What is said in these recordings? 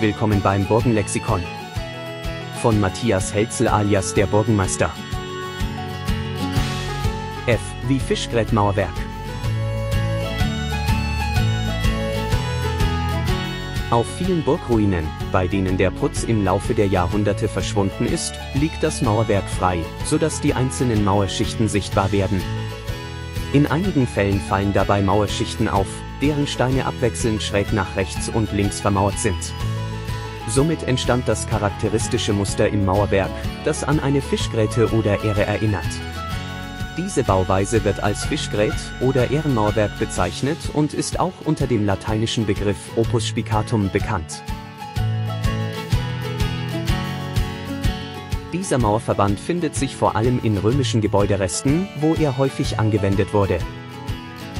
willkommen beim Burgenlexikon. Von Matthias Helzel alias der Burgenmeister. F wie Fischgrätmauerwerk. Auf vielen Burgruinen, bei denen der Putz im Laufe der Jahrhunderte verschwunden ist, liegt das Mauerwerk frei, sodass die einzelnen Mauerschichten sichtbar werden. In einigen Fällen fallen dabei Mauerschichten auf, deren Steine abwechselnd schräg nach rechts und links vermauert sind. Somit entstand das charakteristische Muster im Mauerwerk, das an eine Fischgräte oder Ähre erinnert. Diese Bauweise wird als Fischgrät- oder Ährenmauerwerk bezeichnet und ist auch unter dem lateinischen Begriff Opus Spicatum bekannt. Dieser Mauerverband findet sich vor allem in römischen Gebäuderesten, wo er häufig angewendet wurde.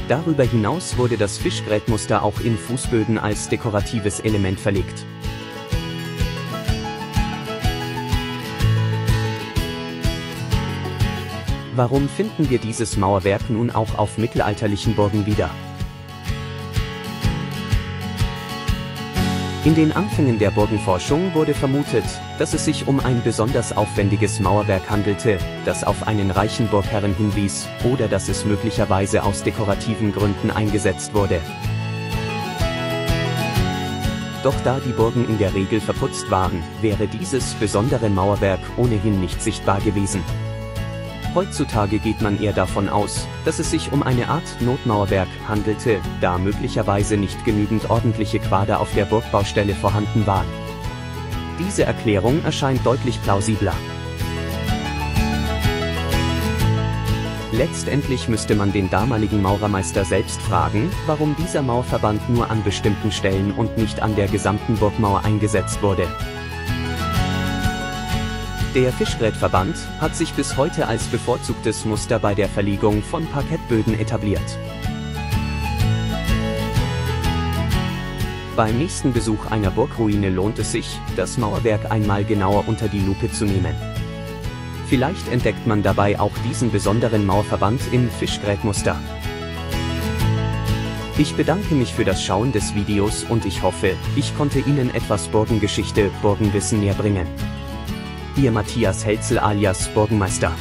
Darüber hinaus wurde das Fischgrätmuster auch in Fußböden als dekoratives Element verlegt. Warum finden wir dieses Mauerwerk nun auch auf mittelalterlichen Burgen wieder? In den Anfängen der Burgenforschung wurde vermutet, dass es sich um ein besonders aufwendiges Mauerwerk handelte, das auf einen reichen Burgherren hinwies, oder dass es möglicherweise aus dekorativen Gründen eingesetzt wurde. Doch da die Burgen in der Regel verputzt waren, wäre dieses besondere Mauerwerk ohnehin nicht sichtbar gewesen. Heutzutage geht man eher davon aus, dass es sich um eine Art Notmauerwerk handelte, da möglicherweise nicht genügend ordentliche Quader auf der Burgbaustelle vorhanden waren. Diese Erklärung erscheint deutlich plausibler. Letztendlich müsste man den damaligen Maurermeister selbst fragen, warum dieser Mauerverband nur an bestimmten Stellen und nicht an der gesamten Burgmauer eingesetzt wurde. Der Fischgrätverband hat sich bis heute als bevorzugtes Muster bei der Verlegung von Parkettböden etabliert. Beim nächsten Besuch einer Burgruine lohnt es sich, das Mauerwerk einmal genauer unter die Lupe zu nehmen. Vielleicht entdeckt man dabei auch diesen besonderen Mauerverband im Fischgrätmuster. Ich bedanke mich für das Schauen des Videos und ich hoffe, ich konnte Ihnen etwas Burgengeschichte, Burgenwissen näher bringen. Ihr Matthias Helzel alias Burgenmeister.